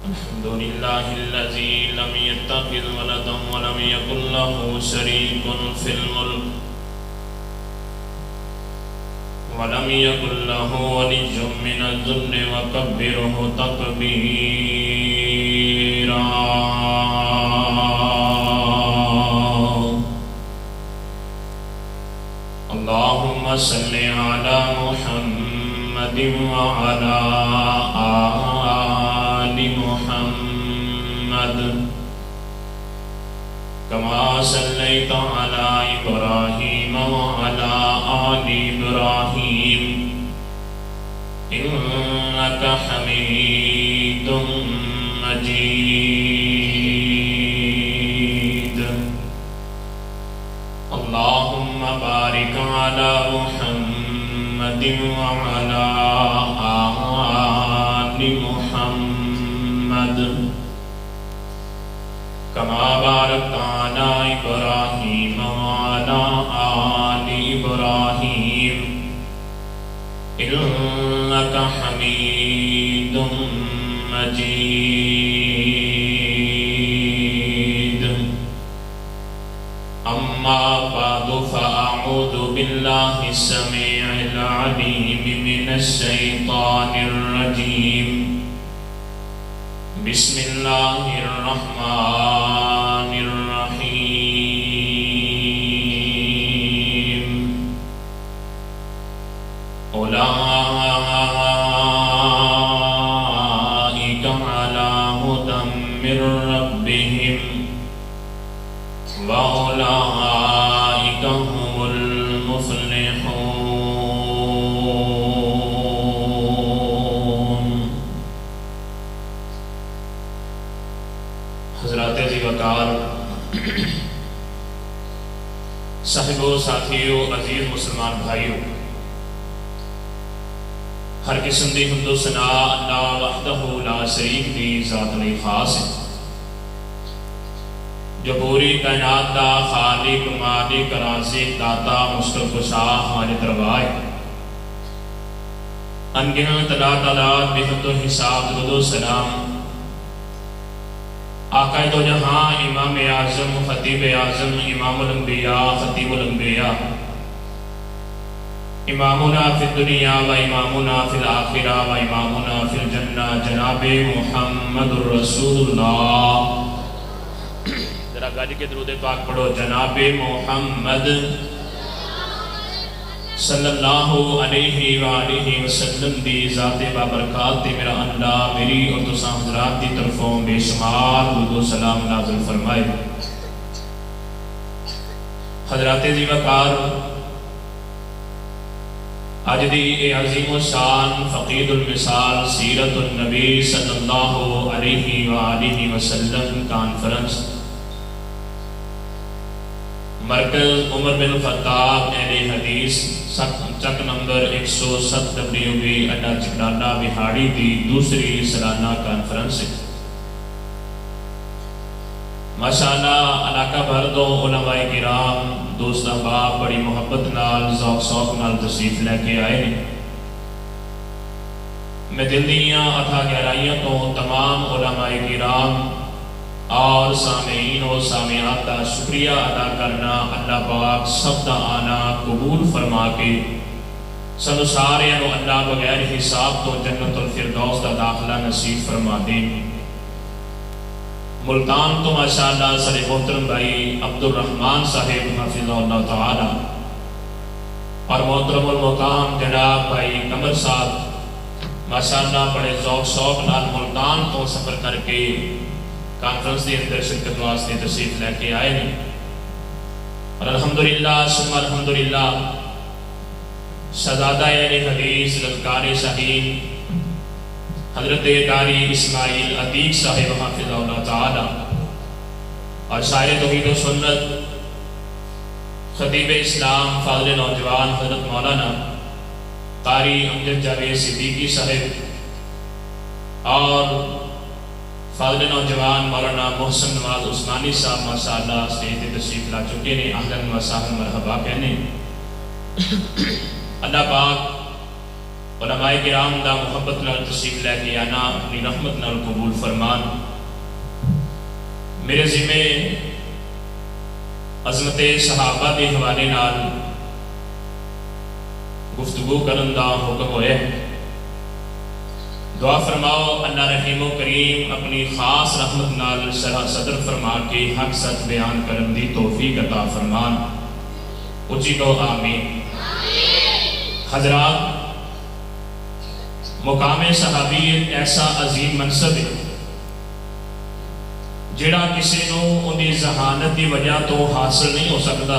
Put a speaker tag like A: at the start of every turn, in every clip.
A: الحمد لله الذي لم يتخذ ولدا ولم يكن له شريك في الملك ولم يكن له ولي من الذل وكبره تكبيرا اللهم صل على محمد وعلى آل محمد كما صليت على إبراهيم وعلى آل إبراهيم إنك حميد مجيد اللهم بارك على محمد وعلى آل محمد كما باركت على إبراهيم وعلى آل إبراهيم إنك حميد مجيد أما بعد فأعوذ بالله السميع العليم من الشيطان الرجيم بسم الله الرحمن الرحيم أولئك على هدى من ربهم وأولئك هم المفلحون. حضرات عزیز وقار، صاحبوں، ساتھیوں، عزیز مسلمان بھائیوں، ہر قسم دی حمد و ثناء اللہ وحدہ لا شریک دی ذات لئی خاص ہے، جو پوری کائنات دا خالق، مالک، رازق، داتا، مستغفر، مالک روا ہے۔ انگنت لا تعداد بے حد و حساب درود و سلام آقا دو جہاں، امام اعظم، خطیب اعظم، امام الانبیاء، خطیب الانبیاء، امامنا فی الدنیا و امامنا فی الآخرہ و امامنا فی الجنہ، جناب محمد الرسول اللہ۔ ذرا گاڑی کے درود پاک پڑھو، جناب محمد صلی اللہ علیہ وآلہ وسلم دی ذات بابرکات دی میرا اللہ میری اور تساں حضرات دی طرفوں بے شمار درود و سلام نازل فرمائے۔ حضرات ذی وقار، آج دی اے عظیم الشان فقید المثال سیرت النبی صلی اللہ علیہ وآلہ وسلم کانفرنس مرکز عمر بن خطاب اہل حدیث چک نمبر 107 WB اڈا چکرالا بہاڑی دی دوسری سالانہ کانفرنس ہے۔ ماشاءاللہ علاقہ بھر دو علماء کرام، دوست احباب بڑی محبت نال، ذوق شوق نال تشریف لے کے آئے ہیں۔ میں دل دیاں اتھا گہرائیاں تو تمام علماء کرام اور سامعین و سامعات کا شکریہ ادا کرنا، اللہ پاک سب دا آنا قبول فرما کے سنو سارے انو اللہ بغیر حساب تو جنت الفردوس دا داخلہ نصیب فرما دے۔ ملتان تو ماشاءاللہ سر محترم بھائی عبد الرحمن صاحب حفظہ اللہ تعالی اور محترم المقام جناب بھائی قمر صاحب ماشاءاللہ بڑے ذوق شوق نال ملتان تو سفر کر کے کانفرنس دی اندر شرکت واسطے تشریف لے کے آئے ہیں۔ اور الحمدللہ ثم الحمدللہ شہزادہ اہل حدیث للکار شاہین حضرت قاری اسماعیل عتیق صاحب حافظہ اللہ تعالی اور شاعر توحید و سنت خطیب اسلام فاضل نوجوان حضرت مولانا قاری امجد جاوید صدیقی صاحب اور فاضل نوجوان مولانا محسن نواز عثمانی صاحب ماشاءاللہ اسٹیج پہ تشریف لا چکے ہیں۔ اہلاً و سہلاً مرحبا کہنے۔ اللہ پاک علماء کرام دا محبت نال تشریف لے کے آنا اپنی رحمت نال قبول فرمان۔ میرے ذمے عظمت صحابہ کے حوالے نال گفتگو کرن دا حکم ہوئے۔ دعا فرماؤ اللہ رحیم و کریم اپنی خاص رحمت نال شرح صدر فرما کے حق سچ بیان کرن دی توفیق عطا فرمان۔ اچھی کو آمین۔ حضرات، مقام صحابیت ایسا عظیم منصب ہے جڑا کسی نو اندی ذہانت دی وجہ تو حاصل نہیں ہو سکتا،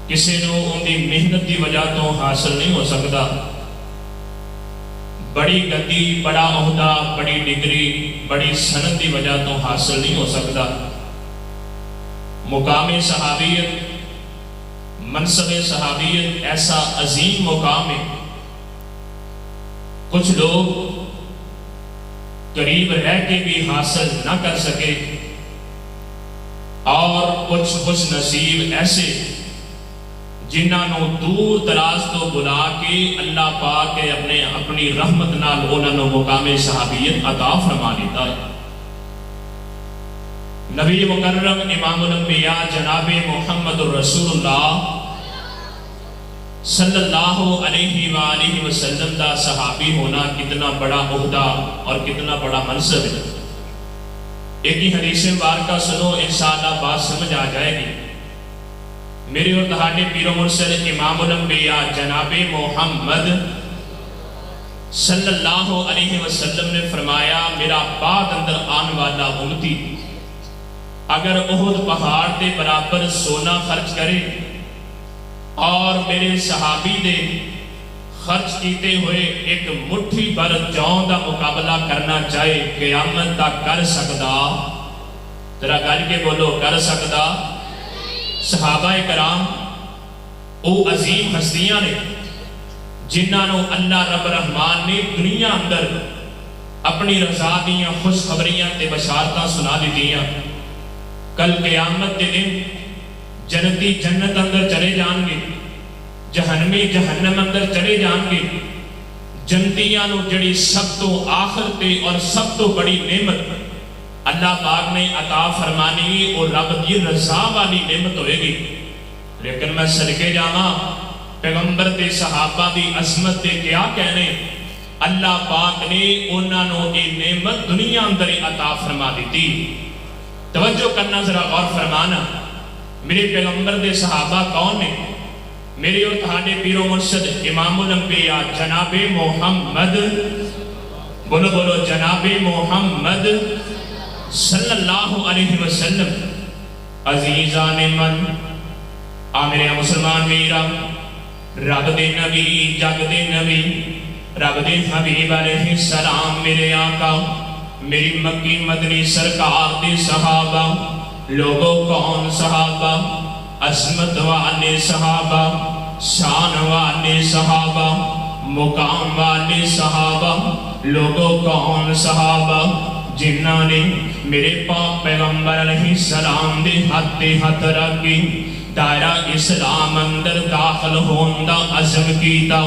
A: کسی نو اندی محنت دی وجہ تو حاصل نہیں ہو سکتا۔ بڑی گدی، بڑا عہدہ، بڑی ڈگری، بڑی سند دی وجہ تو حاصل نہیں ہو سکتا۔ مقام صحابیت، منصب صحابیت ایسا عظیم مقام ہے، کچھ لوگ قریب رہ کے بھی حاصل نہ کر سکے، اور کچھ خوش نصیب ایسے جنہاں دور دراز تو بلا کے اللہ پاک اپنی رحمت نال انہاں مقام صحابیت عطا فرما دیتا ہے۔ نبی مکرم امام الانبیاء جناب محمد رسول اللہ صلی اللہ علیہ وآلہ وسلم دا صحابی ہونا کتنا بڑا عہدہ اور کتنا بڑا منصب ہے۔ ایک ہی حدیث مبارکہ سنو، انشاءاللہ بات سمجھ آ جائے گی۔ میرے اور تہاڈے پیر و مرشد امام الانبیاء جناب محمد صلی اللہ علیہ وسلم نے فرمایا، میرا بعد اندر آن والا امتی اگر احد پہاڑ دے برابر سونا خرچ کرے اور میرے صحابی دے خرچ کیتے ہوئے ایک مٹھی بھر جون دا مقابلہ کرنا چاہے، قیامت تک کر سکدا؟ ذرا گل کے بولو، کر سکدا؟ صحابہ کرام او عظیم ہستیاں نے جنہاں اللہ رب رحمان نے دنیا اندر اپنی رضا دیاں خوشخبریاں تے بشارتاں سنا دیتیاں۔ کل قیامت دے دن جنتی جنت اندر چلے جان گے، جہنمی جہنم اندر چلے جان گے۔ جنتیاں نو جڑی سب تو آخر تے اور سب تو بڑی نعمت اللہ پاک نے عطا فرمانی اور رب دی رضا والی نعمت ہوئے گی۔ لیکن میں صدقے جاواں پیغمبر تے صحابہ دی عظمت تے کیا کہنے، اللہ پاک نے انہاں نو یہ نعمت دنیا اندر عطا فرما دیتی۔ توجہ کرنا، ذرا غور فرمانا، میرے پیغمبر دے صحابہ کون نے؟ میرے اور تہاڈے پیر و مرشد امام الانبیاء جناب محمد، بولو بولو، جناب محمد صلی اللہ علیہ وسلم۔ عزیزان من، میرے مسلمان میرا، رب دے نبی، جگ دے نبی، رب دے حبیب علیہ السلام، میرے آقا، میری مکی مدنی سرکار دے صحابہ، لوگوں کون صحابہ؟ عظمت والے صحابہ، شان والے صحابہ، مقام والے صحابہ، لوگوں کون صحابہ؟ جنہاں نے میرے پاک پیغمبر علیہ السلام دے ہاتھ رکھی، دائرہ اسلام اندر داخل ہوندہ عزم کیتا،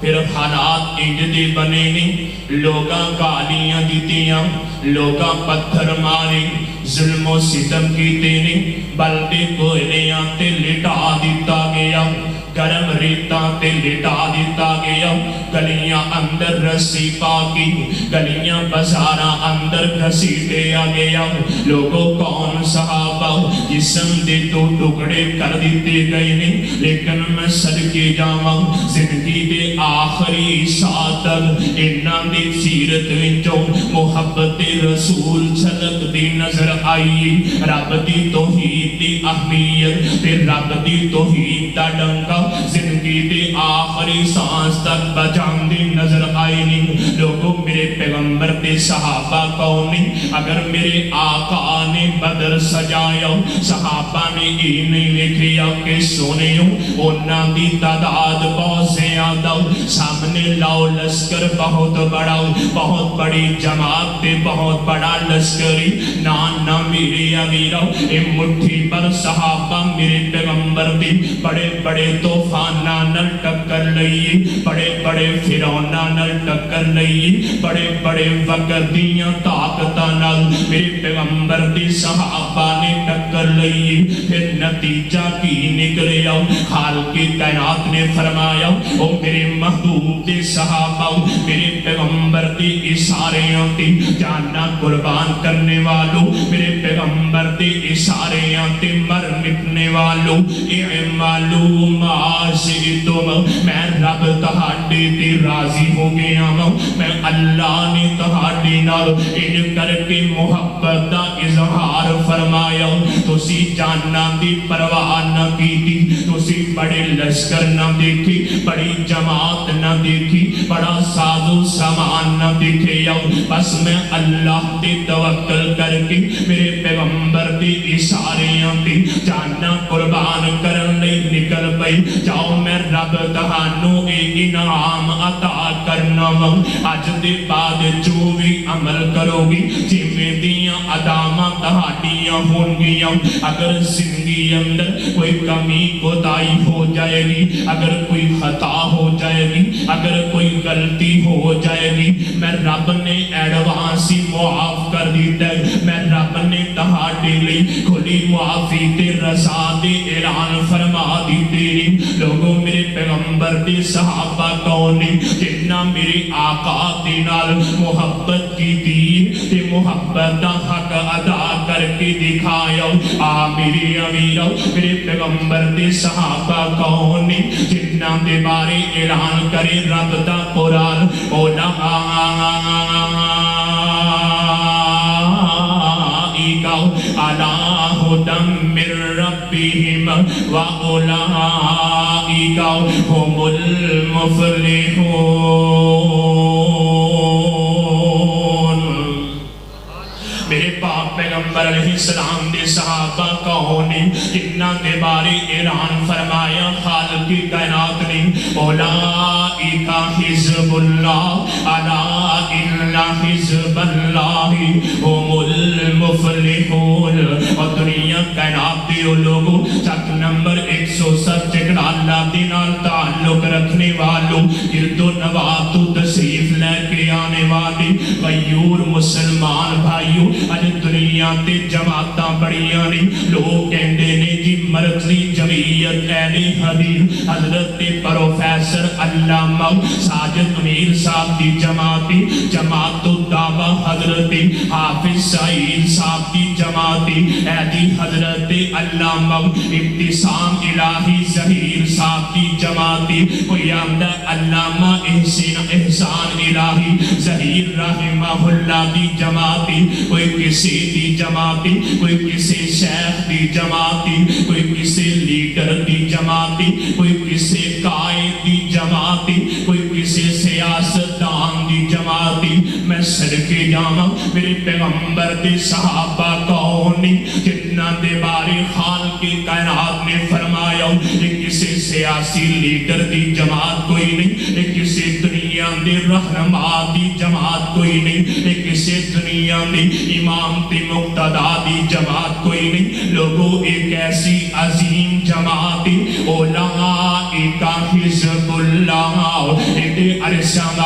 A: پھر حالات انجدی بنے نہیں، لوگاں گالیاں دیتیاں، لوگاں پتھر ماری، ظلم و ستم کیتے نہیں، بلدے کوئلیاں تے لٹا دیتا گیا، گرم ریتاں تے لٹا دیتا گیا، گلیاں اندر رسی پاکی، گلیاں بازاراں اندر گھسیٹے آ گیا۔ لوگوں کون صحابہ؟ جسم دے تو ٹکڑے کر دیتے گئے نہیں، لیکن میں صدقے جاواں زندگی دے آخری ساعت انہاں دی سیرت وچوں محبت رسول جھلک دی نظر آئی۔ رب دی توحید دی اہمیت تے رب دی توحید دا ڈنکا زندگی دے آخری سانس تک بجان دی نظر آئی نہیں۔ لوگوں میرے پیغمبر دے صحابہ کون نہیں؟ اگر میرے آقا نے بدر سجایا، صحابہ نے یہ نہیں لکھیا کہ سنیوں انہاں دی تعداد بہت زیادہ، سامنے لاؤ لشکر بہت بڑا، بہت بڑی جماعت تے بہت بڑا لشکری، نہ میرے امیرہ اے مٹھی پر صحابہ میرے پیغمبر دی بڑے بڑے تو طوفاناں نال ٹکر لئی، بڑے بڑے فرعوناں نال ٹکر لئی، بڑے بڑے وقت دیاں طاقتاں نال میرے پیغمبر دے صحابہ نے ٹکر لئی، پھر نتیجہ کی نکلیا؟ خالق کائنات نے فرمایا او میرے محبوب دے صحابہ، میرے پیغمبر دے اشاریاں تے جانا قربان کرنے والوں، میرے پیغمبر دے اشاریاں تے مر مٹنے والوں، اعملوا ما شئتم، میں رب تہاڈے تے راضی ہو گیا ہوں، میں اللہ نے تہاڈے نال ان کر کے محبت دا اظہار فرمایا، تسی جاناں دی پرواہ نہ کیتی، تسی بڑے لشکر نہ دیکھی، بڑی جماعت نہ دیکھی، بڑا ساز و سامان نہ دیکھے، بس میں اللہ تے توکل کر کے میرے پیغمبر دے اشاریاں تے جانا قربان کرن لئی نکل پئی، جاؤ میں رب تہانوں اے انعام عطا کرنا وا، اج دے بعد جو بھی عمل کرو گی جویں دیاں اداماں تہاڈیاں ہون گیاں، اگر زندگی اندر کوئی کمی کوتاہی ہو جائے گی، اگر کوئی خطا ہو جائے گی، اگر کوئی غلطی ہو جائے گی، میں رب نے ایڈوانس ہی معاف کر دیتا ہے، میں رب نے تہاڈے لئی کھلی معافی تے رضا دے اعلان فرما دیتے ہیں۔ لوگوں میرے پیغمبر دے صحابہ کون نے جنہاں میرے آقا دے نال محبت کی دی تے محبت دا حق ادا کر کے دکھایا؟ آ میرے امیرو، میرے پیغمبر دے صحابہ کون نے جنہاں دے بارے اعلان کرے رب دا قرآن، علی ھدی من ربہم واولئک ھم المفلحون۔ میرے پاک پیغمبر علیہ السلام دے صحابہ کون نے جنہاں دے بارے اعلان فرمایا خالق کائنات نے، اولئک حزب اللہ، الا ان حزب اللہ ھم المفلحون۔ اور دنیا کائنات دے لوگوں چک نمبر 107 جکڑا اللہ دے نال تعلق رکھنے والوں، گرد و نواح تو تشریف لے کے آنے والے غیور مسلمان بھائیوں، اج دنیا تے جماعتاں بڑیاں نے، لوگ کہندے نے جی مرکزی جمعیت اہل حدیث حضرت پروفیسر علامہ ساجد امیر صاحب دی جماعتی، جماعت الدعوہ حضرت حافظ سعید صاحب دی جماعتی، ایدی حضرت علامہ ابتسام الہی ظہیر صاحب دی جماعتی، کوئی آمدہ علامہ احسان الہی ظہیر رحمہ اللہ دی جماعتی، کوئی کسی دی جماعتی، کوئی کسی شیخ دی جماعتی، کوئی کسی لیڈر دی جماعتی، کوئی کسی قائد دی جماعتی، کوئی کسی سیاستدان دی جماعتی۔ میں صدقے جاواں میرے پیغمبر دے صحابہ کون نے جنہاں دے بارے خالق کائنات نے فرمایا یہ کسی سیاسی لیڈر دی جماعت کوئی نہیں، یہ کسی دنیا دے رہنما دی جماعت کوئی نہیں، یہ کسی دنیا دے امام تے مقتدا دی جماعت کوئی نہیں۔ لوگوں ایک ایسی عظیم جماعت اولئک حزب اللہ، ایک ارشاد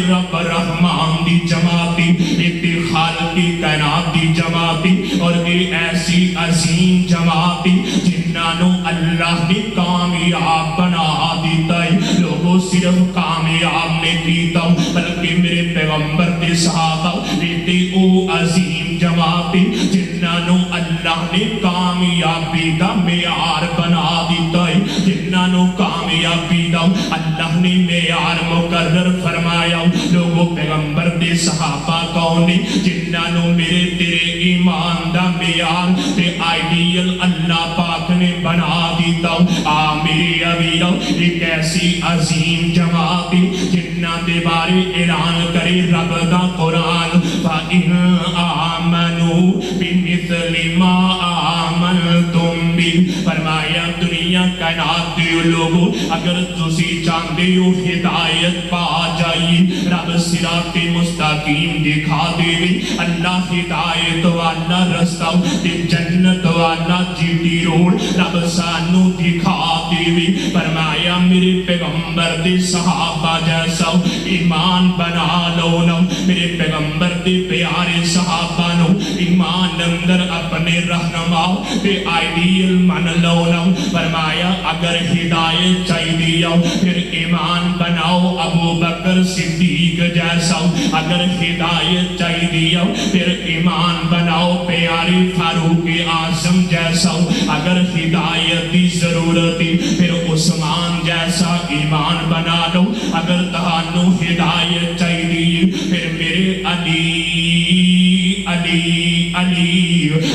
A: رب رحمان دی جماعتی، ایک خالق کائنات دی جماعتی، اور ایک ایسی عظیم جماعتی جنہاں اللہ نے کامیاب بنا دیتا ہے۔ لوگوں صرف کامیاب نے کیتا بلکہ میرے پیغمبر دے صحابہ ایک او عظیم جماعتی جنہاں اللہ نے کامیابی دا معیار بنا دیتا ہے، جنہاں کامیابی دا اللہ نے معیار مقرر فرمایا۔ لوگوں پیغمبر دے صحابہ کون نے جنہاں میرے تیرے ایمان دا معیار تے آئیڈیل اللہ پاک نے بنا دیتا۔ آ میرے ابیرو ایک ایسی عظیم جماعتی جنہاں دے بارے اعلان کرے رب دا قرآن، فَإِنْ آمَنُوا بِمِثْلِ مَا آمَنْتُمْ بِهِ، فرمایا دنیا کائنات دے لوگوں اگر تسی چاہتے ہو ہدایت پا جائیے، رب صراط مستقیم دکھا دے اللہ ہدایت والا رستہ تے جنت والا جیٹی روڈ رب سانو دکھا دے فرمایا میرے پیغمبر دے صحابہ جیسا ایمان بنا لو نا میرے پیغمبر دے پیارے صحابہ نو ایمان اندر اپنے رہنما تے آئیڈیل من لو نا فرمایا اگر ہدایت چاہیے پھر ایمان بناؤ ابو بکر صدیق جیسا اگر ہدایت چاہیے پھر ایمان بناؤ پیاری فاروق اعظم جیسا اگر ہدایت دی ضرورت پھر عثمان جیسا ایمان بنا لو اگر تہانو ہدایت چاہیے پھر میرے علی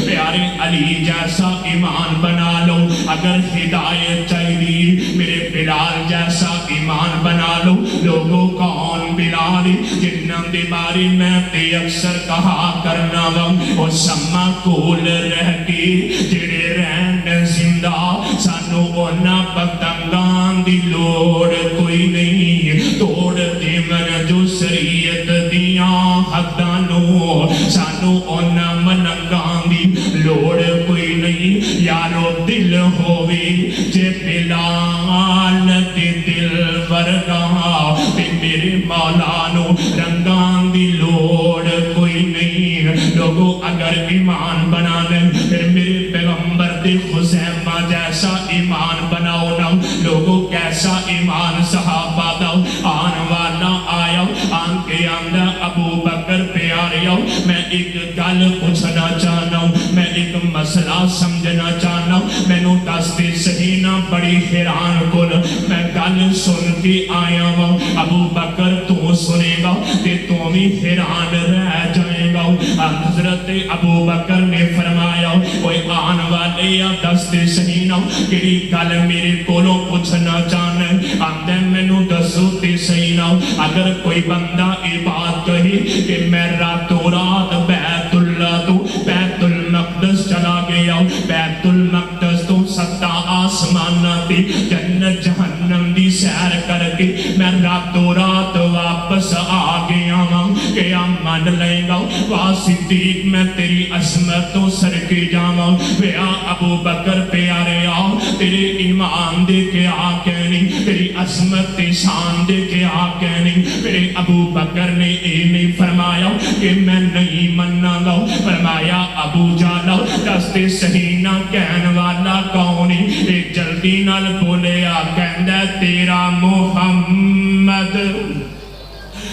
A: پیارے علی جیسا ایمان بنا لو اگر ہدایت چاہیے میرے بلال جیسا ایمان بنا لو لوگوں کون بلال جنہاں دے بارے میں تے اکثر کہا کرنا وہ سما کول رہ کے جڑے رہن زندہ سانو اونا پتنگان دی لوڑ کوئی نہیں توڑ دے من جو شریعت دیاں حدانو سانو اونا مننگان دی لوڑ کوئی نہیں یارو دل ہووے جے بلال دے دل ورگا تے میرے مولانو رنگان دی لوڑ کوئی نہیں لوگو اگر ایمان بنانے پھر میرے پیغمبر دے خزیمہ جیسا ایمان بناؤ نا لوگو کیسا ایمان صحابہ داؤ آن والا آیا آن کے اندر ابو بکر پیارے آؤ میں ایک گل پوچھنا چاہنا ہوں میں ایک مسئلہ سمجھنا چاہنا ہوں میں نو دستے صحیح نہ بڑی حیران کل میں گل سن کے آیا ہوں ابو بکر تو سنے گا تے تو بھی حیران رہ جائے گا حضرت ابو بکر نے فرمایا کوئی آن والے یا دستے صحیح نہ کیڑی گل میرے کولوں پوچھنا چاہنا آندے میں نو دسو تے صحیح نہ اگر کوئی بندہ اے بات کہے کہ میں راتوں رات بیت اللہ تو بیت المقدس چلا گیا بیت المقدس تو ستا آسمان تے جنت جہنم دی سیر کر کے میں راتوں رات واپس آ گیا ہوں کہ من لے گا واہ صدیق میں تیری عظمتوں سر کے جاؤں ویا ابو بکر پیارے آؤ تیرے ایمان دے کے آکینی تیری عظمت شان دے کے آکینی میرے ابو بکر نے اے نہیں فرمایا کہ میں نہیں مننا گا فرمایا ابو جالا دستے صحیح نہ کہن والا کونی ایک جلدی نال بولے آکیندہ تیرا محمد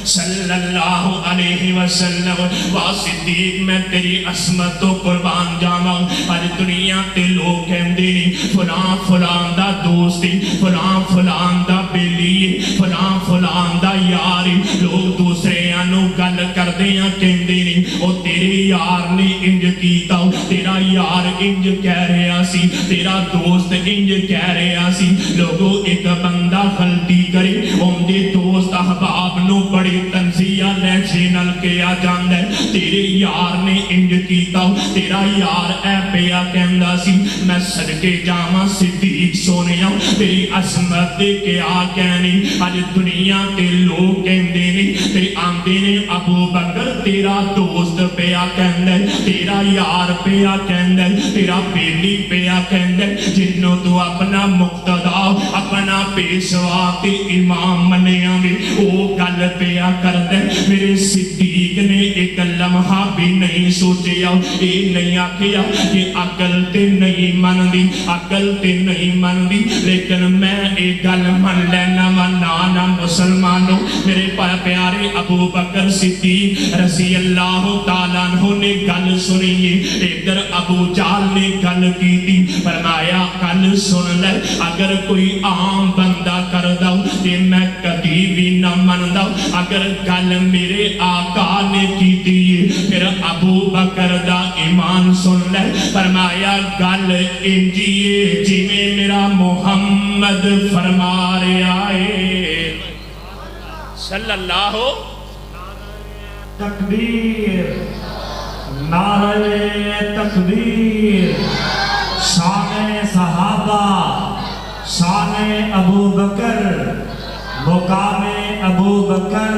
A: صلی اللہ علیہ وسلم وا صدیق میں تیری عصمت تو قربان جاواں اج دنیا تے لوگ کہندے نے فلاں فلاں دا دوستی فلاں فلاں دا بیلی فلاں فلاں دا یاری لوگ دوسریاں نو گل کردیاں کہندے نے او تیرے یار نے انج کیتا تیرا یار انج کہہ رہا سی تیرا دوست انج کہہ رہا سی لوگوں ایک بندہ غلطی کرے اون دے دوست احباب نو بڑی تنزیہ لہجے نال کیا جاندا ہے تیرے یار نے انج کیتا تیرا یار اے پیا کہندا سی میں صدقے جاواں صدیق سونیا تیری عظمت دے کے آ کہنی اج دنیا تے لوگ کہندے نے تے آندے نے ابو بکر تیرا دوست پیا کہندا ہے تیرا یار پیا کہندا ہے تیرا بیلی پیا کہندا ہے جنوں تو اپنا مقتدا اپنا پیشوا تے امام منیا وی او گل پیا کردے میرے صدیق نے ایک لمحہ بھی نہیں سوچیا اے نہیں آکھیا کہ عقل تے نہیں مندی عقل تے نہیں مندی لیکن میں ایک گل من لینا منانا مسلمانوں میرے پیارے ابو بکر صدیق رضی اللہ تعالیٰ عنہ نے گل سنی ادھر ابو جہل نے گل کی تھی فرمایا گل سن لے اگر کوئی عام بندہ کردا تے میں کبھی بھی نہ مندا اگر گل میرے آقا نے کی تھی پھر ابو بکر دا ایمان سن لے فرمایا گل انجیے جی میں میرا محمد فرما رہا ہے صلی اللہ
B: تکبیر نعرہ تکبیر شان صحابہ شان ابو بکر مقام ابو بکر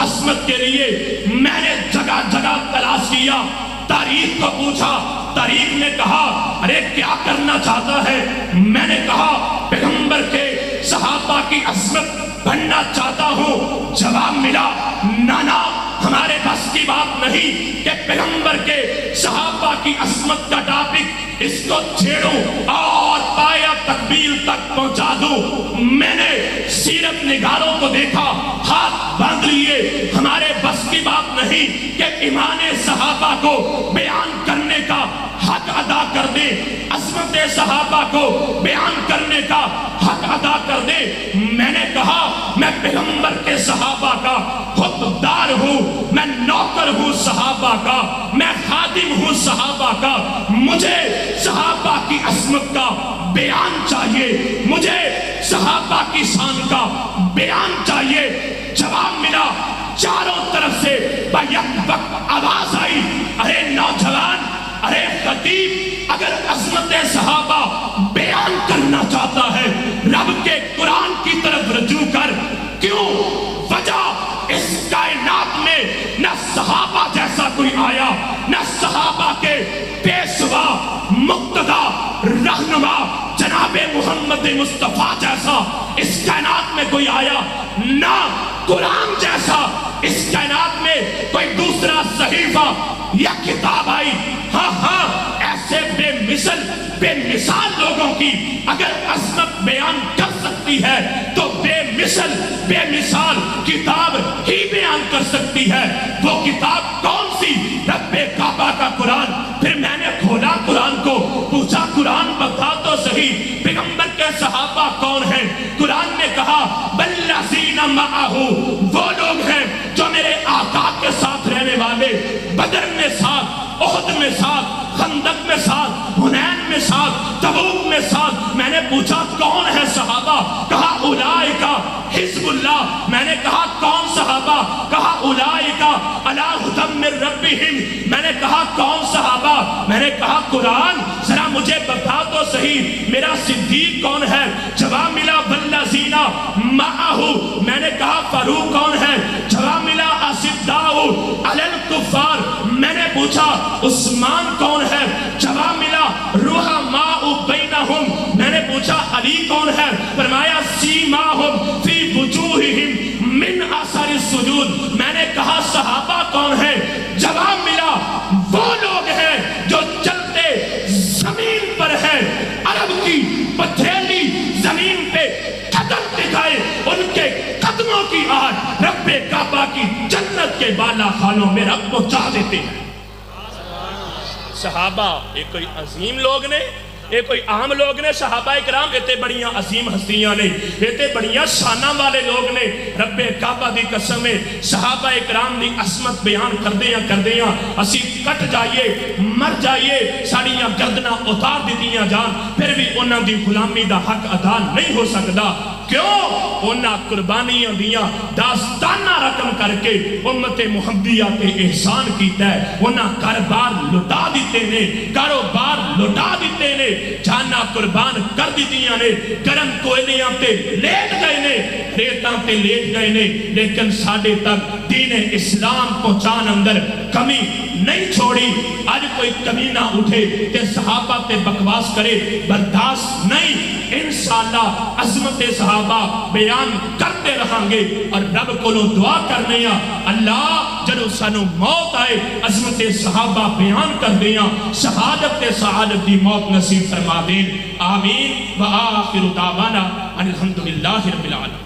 A: عظمت کے لیے میں نے جگہ جگہ تلاش کیا، تاریخ کو پوچھا، تاریخ نے کہا ارے کیا کرنا چاہتا ہے؟ میں نے کہا پیغمبر کے صحابہ کی عظمت بننا چاہتا ہوں۔ جواب ملا نانا ہمارے بس کی بات نہیں کہ پیغمبر کے صحابہ کی عظمت کا ٹاپک اس کو چھیڑوں اور پایا تکمیل تک پہنچا دوں۔ میں نے سیرت نگاروں کو دیکھا، ہاتھ باندھ لیے، ہمارے بس کی بات نہیں کہ ایمان صحابہ کو بیان کرنے کا حق ادا کر دے، عظمت صحابہ کو بیان کرنے کا حق ادا کر دے۔ میں نے کہا میں پیغمبر کے صحابہ کا خوددار ہوں، میں نوکر ہوں صحابہ کا، میں خادم ہوں صحابہ کا، مجھے صحابہ کی عظمت کا بیان چاہیے، مجھے صحابہ کی شان کا بیان چاہیے۔ جواب ملا چاروں طرف سے بیک وقت آواز آئی، ارے نوجوان، ارے خطیب، اگر عظمت صحابہ بیان کرنا چاہتا ہے رب کے قرآن کی طرف رجوع کر۔ کیوں؟ وجہ اس کائنات میں نہ صحابہ جیسا کوئی آیا، نہ صحابہ کے پیشوا مقتدا رہنما جناب محمد مصطفیٰ جیسا اس کائنات میں کوئی آیا، نہ قرآن جیسا اس کائنات میں کوئی دوسرا صحیفہ یا کتاب آئی۔ ہاں ایسے بے مثال لوگوں کی اگر عظمت بیان کر سکتی ہے تو بے مثال کتاب ہی بیان کر سکتی ہے۔ وہ کتاب کون سی؟ رب کعبہ کا قرآن۔ پھر میں نے کھولا قرآن کو، پوچھا قرآن بتا تو صحیح پیغمبر کے صحابہ کون ہیں؟ قرآن نے کہا والذین معہ، وہ لوگ ہیں جو میرے آقا کے ساتھ رہنے والے، بدر میں ساتھ، احد میں ساتھ، خندق میں ساتھ، حنین میں ساتھ، تبوک میں ساتھ۔ میں نے پوچھا کون ہے صحابہ؟ کہا اولئک حزب اللہ۔ میں نے کہا کون صحابہ؟ کہا اولئک علی ھدی من ربہم۔ میں نے کہا کون صحابہ؟ میں نے کہا قرآن، ذرا مجھے بتا تو صحیح میرا صدیق کون ہے؟ جواب ملا والذین معہ۔ میں نے کہا فاروق کون ہے؟ جواب ملا اشداء علی الکفار۔ میں نے پوچھا عثمان کون ہے؟ جواب ملا رحماء بینہم۔ میں نے پوچھا علی کون ہے؟ فرمایا سیماہم فی وجوہہم من اثر السجود۔ میں نے کہا صحابہ کون ہے؟ جواب ملا وہ لوگ ہیں جو چلتے زمین پر ہیں، عرب کی پتھریلی زمین پہ قدم دکھائے، ان کے قدموں کی آہٹ رب کعبہ کی جنت کے بالا خانوں میں رب پہنچا دیتے ہیں۔ صحابہ ایک کوئی عظیم لوگ نے، ایک کوئی عام لوگ نے، صحابہ اکرام ایتے بڑیاں عظیم ہستیاں نے، ایتے بڑیاں شانہ والے لوگ نے۔ رب کعبہ دی قسم ہے صحابہ اکرام دی عظمت بیان کر دیاں اسی کٹ جائیے، مر جائیے، ساڑیاں گردناں اتار دیتیاں جان، پھر بھی انہاں دی غلامی دا حق ادا نہیں ہو سکتا۔ کیوں؟ انہاں قربانیاں دیاں داستانہ رقم کر کے امت محمدیہ تے احسان کیتا ہے۔ انہاں کاروبار لٹا دیتے نے، کاروبار لٹا دیتے نے، جانا قربان کر دیتیاں نے، گرم کوئلیاں تے لیٹ گئے نے، ریتاں تے لیٹ گئے نے، لیکن ساڑھے تک دین اسلام پہنچان اندر کمی نہیں چھوڑی۔ آج کوئی کمی نہ اٹھے تے صحابہ تے بکواس کرے، برداشت نہیں۔ انشاءاللہ عظمت صحابہ بیان کرتے رہاں گے اور رب کو دعا کرنے ہیں اللہ جنو سانو موت آئے عظمت صحابہ بیان کر دیا، شہادت سعادت دی موت نصیب فرما دیں۔ آمین۔ وآخر دعوانا ان الحمدللہ رب العالمین۔